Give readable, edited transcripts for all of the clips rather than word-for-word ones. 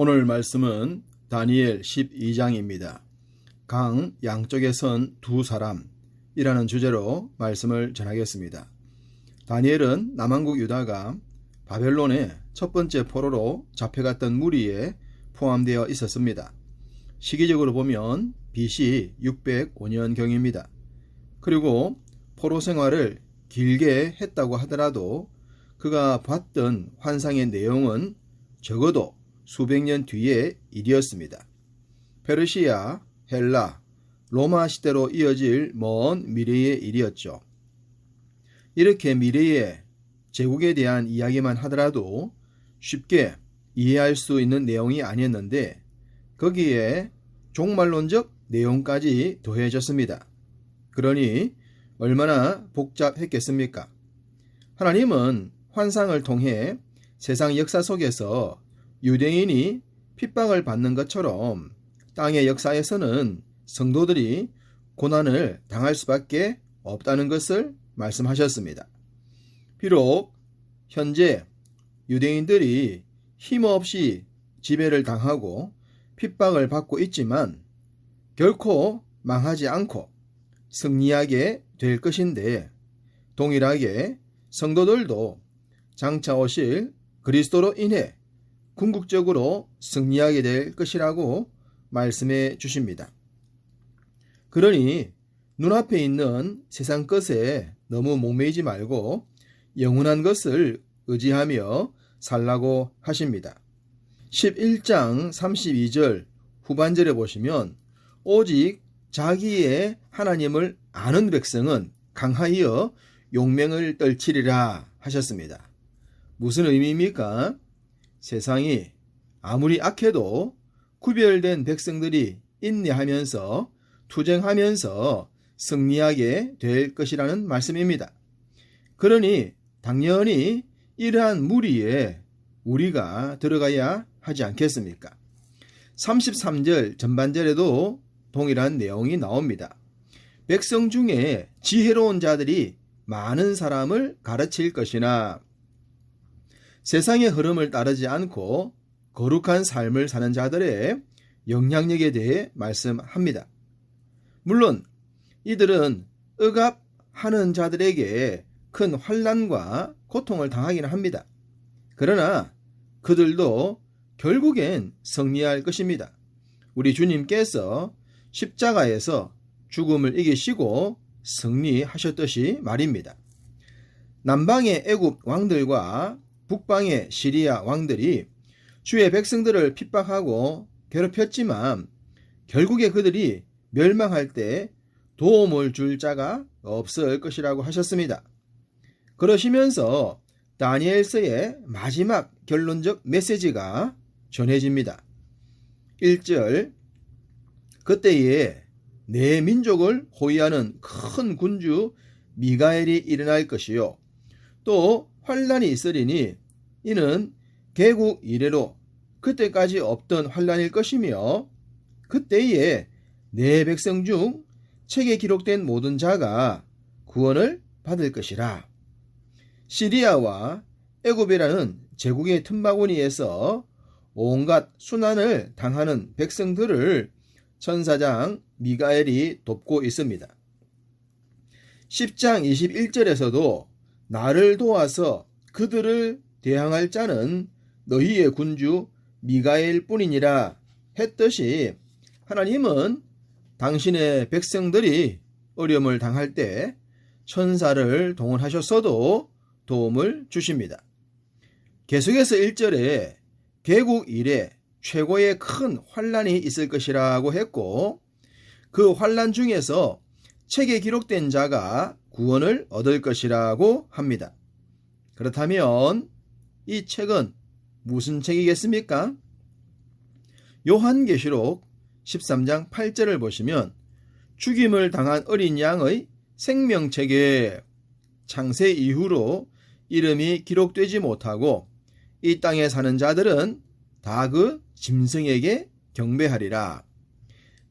오늘 말씀은 다니엘 12장입니다. 강 양쪽에 선 두 사람이라는 주제로 말씀을 전하겠습니다. 다니엘은 남왕국 유다가 바벨론의 첫 번째 포로로 잡혀갔던 무리에 포함되어 있었습니다. 시기적으로 보면 BC 605년경입니다. 그리고 포로 생활을 길게 했다고 하더라도 그가 봤던 환상의 내용은 적어도 수백 년 뒤의 일이었습니다. 페르시아, 헬라, 로마 시대로 이어질 먼 미래의 일이었죠. 이렇게 미래의 제국에 대한 이야기만 하더라도 쉽게 이해할 수 있는 내용이 아니었는데 거기에 종말론적 내용까지 더해졌습니다. 그러니 얼마나 복잡했겠습니까? 하나님은 환상을 통해 세상 역사 속에서 유대인이 핍박을 받는 것처럼 땅의 역사에서는 성도들이 고난을 당할 수밖에 없다는 것을 말씀하셨습니다. 비록 현재 유대인들이 힘없이 지배를 당하고 핍박을 받고 있지만 결코 망하지 않고 승리하게 될 것인데 동일하게 성도들도 장차 오실 그리스도로 인해 궁극적으로 승리하게 될 것이라고 말씀해 주십니다. 그러니 눈앞에 있는 세상 것에 너무 목매이지 말고 영원한 것을 의지하며 살라고 하십니다. 11장 32절 후반절에 보시면 오직 자기의 하나님을 아는 백성은 강하여 용맹을 떨치리라 하셨습니다. 무슨 의미입니까? 세상이 아무리 악해도 구별된 백성들이 인내하면서 투쟁하면서 승리하게 될 것이라는 말씀입니다. 그러니 당연히 이러한 무리에 우리가 들어가야 하지 않겠습니까? 33절 전반절에도 동일한 내용이 나옵니다. 백성 중에 지혜로운 자들이 많은 사람을 가르칠 것이나 세상의 흐름을 따르지 않고 거룩한 삶을 사는 자들의 영향력에 대해 말씀합니다. 물론 이들은 억압하는 자들에게 큰 환난과 고통을 당하기는 합니다. 그러나 그들도 결국엔 승리할 것입니다. 우리 주님께서 십자가에서 죽음을 이기시고 승리하셨듯이 말입니다. 남방의 애굽 왕들과 북방의 시리아 왕들이 주의 백성들을 핍박하고 괴롭혔지만 결국에 그들이 멸망할 때 도움을 줄 자가 없을 것이라고 하셨습니다. 그러시면서 다니엘서의 마지막 결론적 메시지가 전해집니다. 1절 그때에 내 민족을 호위하는 큰 군주 미가엘이 일어날 것이요 또 환난이 있으리니 이는 개국 이래로 그때까지 없던 환난일 것이며 그때에 내 백성 중 책에 기록된 모든 자가 구원을 받을 것이라. 시리아와 애굽이라는 제국의 틈바구니에서 온갖 순환을 당하는 백성들을 천사장 미가엘이 돕고 있습니다. 10장 21절에서도 나를 도와서 그들을 대항할 자는 너희의 군주 미가엘 뿐이니라 했듯이 하나님은 당신의 백성들이 어려움을 당할 때 천사를 동원하셨어도 도움을 주십니다. 계속해서 1절에 개국 이래 최고의 큰 환난이 있을 것이라고 했고 그 환난 중에서 책에 기록된 자가 구원을 얻을 것이라고 합니다. 그렇다면 이 책은 무슨 책이겠습니까? 요한계시록 13장 8절을 보시면 죽임을 당한 어린 양의 생명책에 창세 이후로 이름이 기록되지 못하고 이 땅에 사는 자들은 다 그 짐승에게 경배하리라.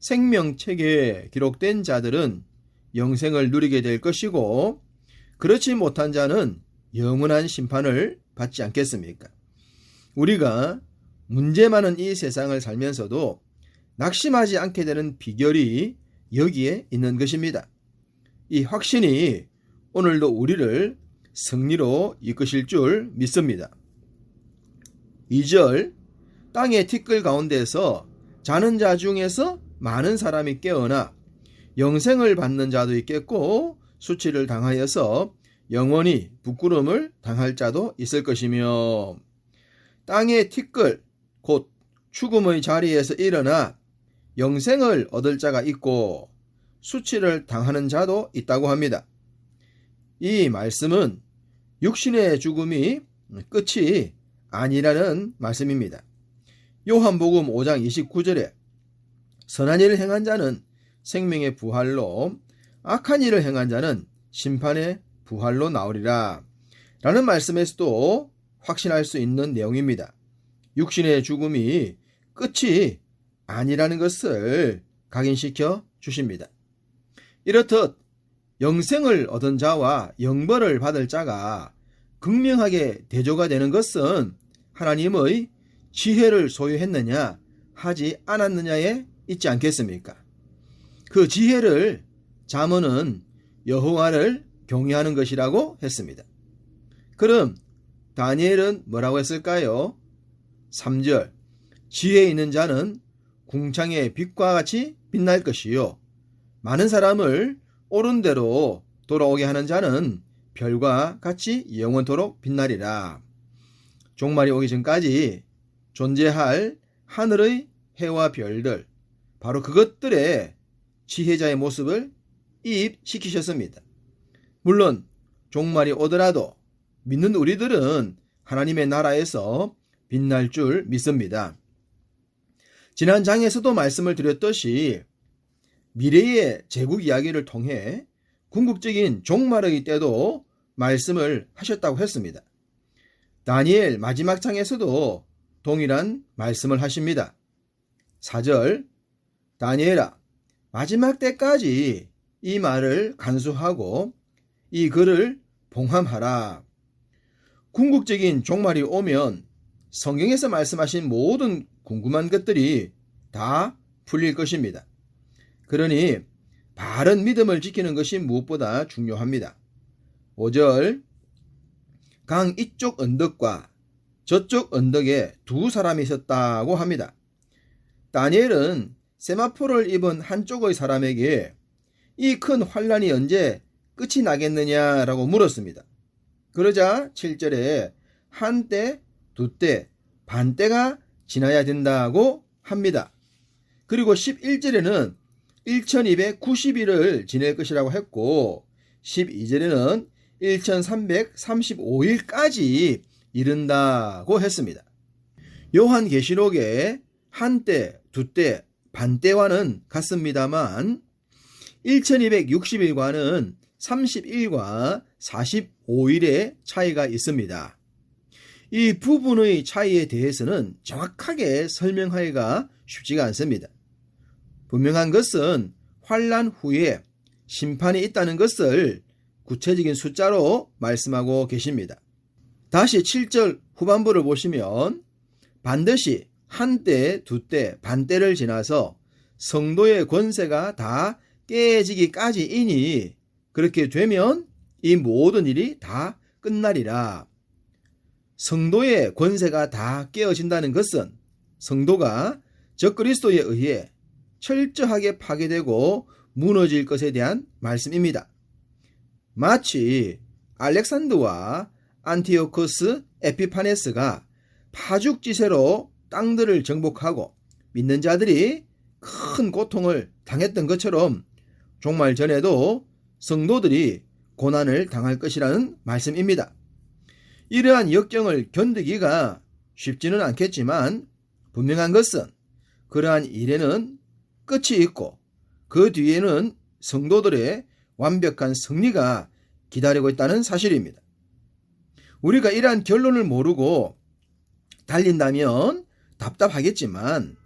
생명책에 기록된 자들은 영생을 누리게 될 것이고 그렇지 못한 자는 영원한 심판을 받지 않겠습니까? 우리가 문제 많은 이 세상을 살면서도 낙심하지 않게 되는 비결이 여기에 있는 것입니다. 이 확신이 오늘도 우리를 승리로 이끄실 줄 믿습니다. 2절, 땅의 티끌 가운데서 자는 자 중에서 많은 사람이 깨어나 영생을 받는 자도 있겠고 수치를 당하여서 영원히 부끄러움을 당할 자도 있을 것이며, 땅의 티끌 곧 죽음의 자리에서 일어나 영생을 얻을 자가 있고 수치를 당하는 자도 있다고 합니다. 이 말씀은 육신의 죽음이 끝이 아니라는 말씀입니다. 요한복음 5장 29절에 선한 일을 행한 자는 생명의 부활로, 악한 일을 행한 자는 심판의 부활로 나오리라 라는 말씀에서도 확신할 수 있는 내용입니다. 육신의 죽음이 끝이 아니라는 것을 각인시켜 주십니다. 이렇듯 영생을 얻은 자와 영벌을 받을 자가 극명하게 대조가 되는 것은 하나님의 지혜를 소유했느냐 하지 않았느냐에 있지 않겠습니까? 그 지혜를 잠언은 여호와를 경외하는 것이라고 했습니다. 그럼 다니엘은 뭐라고 했을까요? 3절, 지혜 있는 자는 궁창의 빛과 같이 빛날 것이요 많은 사람을 옳은 대로 돌아오게 하는 자는 별과 같이 영원토록 빛나리라. 종말이 오기 전까지 존재할 하늘의 해와 별들, 바로 그것들의 지혜자의 모습을 이입시키셨습니다. 물론 종말이 오더라도 믿는 우리들은 하나님의 나라에서 빛날 줄 믿습니다. 지난 장에서도 말씀을 드렸듯이 미래의 제국 이야기를 통해 궁극적인 종말의 때도 말씀을 하셨다고 했습니다. 다니엘 마지막 장에서도 동일한 말씀을 하십니다. 4절, 다니엘아, 마지막 때까지 이 말을 간수하고 이 글을 봉함하라. 궁극적인 종말이 오면 성경에서 말씀하신 모든 궁금한 것들이 다 풀릴 것입니다. 그러니 바른 믿음을 지키는 것이 무엇보다 중요합니다. 5절, 강 이쪽 언덕과 저쪽 언덕에 두 사람이 있었다고 합니다. 다니엘은 세마포를 입은 한쪽의 사람에게 이 큰 환란이 언제 끝이 나겠느냐라고 물었습니다. 그러자 7절에 한때, 두때, 반때가 지나야 된다고 합니다. 그리고 11절에는 1290일을 지낼 것이라고 했고 12절에는 1335일까지 이른다고 했습니다. 요한계시록에 한때, 두때, 반때와는 같습니다만 1260일과는 30일과 45일의 차이가 있습니다. 이 부분의 차이에 대해서는 정확하게 설명하기가 쉽지가 않습니다. 분명한 것은 환란 후에 심판이 있다는 것을 구체적인 숫자로 말씀하고 계십니다. 다시 7절 후반부를 보시면 반드시 한때, 두때, 반때를 지나서 성도의 권세가 다 깨지기까지이니 그렇게 되면 이 모든 일이 다 끝나리라. 성도의 권세가 다 깨어진다는 것은 성도가 적그리스도에 의해 철저하게 파괴되고 무너질 것에 대한 말씀입니다. 마치 알렉산더와 안티오코스 에피파네스가 파죽지세로 땅들을 정복하고 믿는 자들이 큰 고통을 당했던 것처럼 종말 전에도 성도들이 고난을 당할 것이라는 말씀입니다. 이러한 역경을 견디기가 쉽지는 않겠지만 분명한 것은 그러한 일에는 끝이 있고 그 뒤에는 성도들의 완벽한 승리가 기다리고 있다는 사실입니다. 우리가 이러한 결론을 모르고 달린다면 답답하겠지만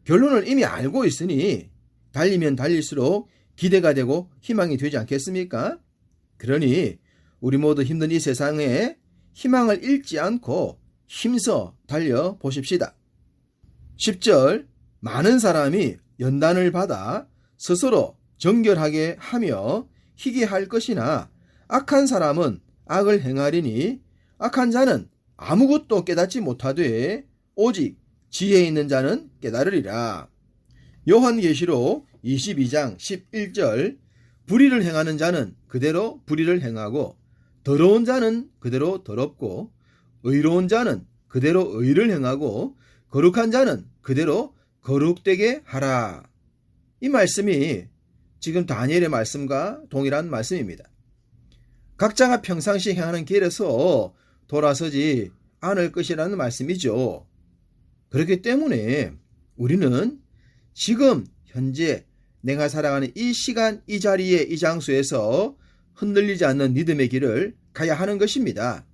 결론을 이미 알고 있으니 달리면 달릴수록 기대가 되고 희망이 되지 않겠습니까? 그러니 우리 모두 힘든 이 세상에 희망을 잃지 않고 힘써 달려보십시다. 10절 많은 사람이 연단을 받아 스스로 정결하게 하며 희게 할 것이나 악한 사람은 악을 행하리니 악한 자는 아무것도 깨닫지 못하되 오직 지혜 있는 자는 깨달으리라. 요한계시록 22장 11절 불의를 행하는 자는 그대로 불의를 행하고 더러운 자는 그대로 더럽고 의로운 자는 그대로 의를 행하고 거룩한 자는 그대로 거룩되게 하라. 이 말씀이 지금 다니엘의 말씀과 동일한 말씀입니다. 각자가 평상시 행하는 길에서 돌아서지 않을 것이라는 말씀이죠. 그렇기 때문에 우리는 지금 현재 내가 살아가는 이 시간, 이 자리에, 이 장소에서 흔들리지 않는 믿음의 길을 가야 하는 것입니다.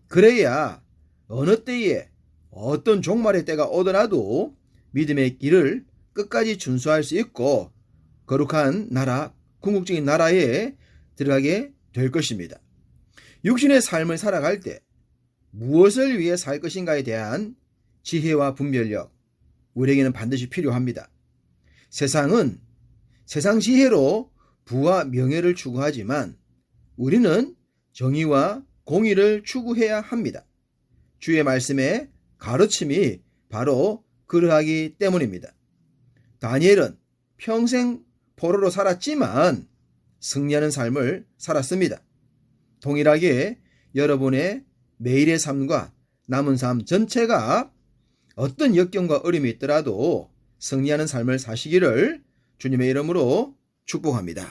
그래야 어느 때에 어떤 종말의 때가 오더라도 믿음의 길을 끝까지 준수할 수 있고 거룩한 나라, 궁극적인 나라에 들어가게 될 것입니다. 육신의 삶을 살아갈 때 무엇을 위해 살 것인가에 대한 지혜와 분별력, 우리에게는 반드시 필요합니다. 세상은 세상 지혜로 부와 명예를 추구하지만 우리는 정의와 공의를 추구해야 합니다. 주의 말씀의 가르침이 바로 그러하기 때문입니다. 다니엘은 평생 포로로 살았지만 승리하는 삶을 살았습니다. 동일하게 여러분의 매일의 삶과 남은 삶 전체가 어떤 역경과 어려움이 있더라도 승리하는 삶을 사시기를 주님의 이름으로 축복합니다.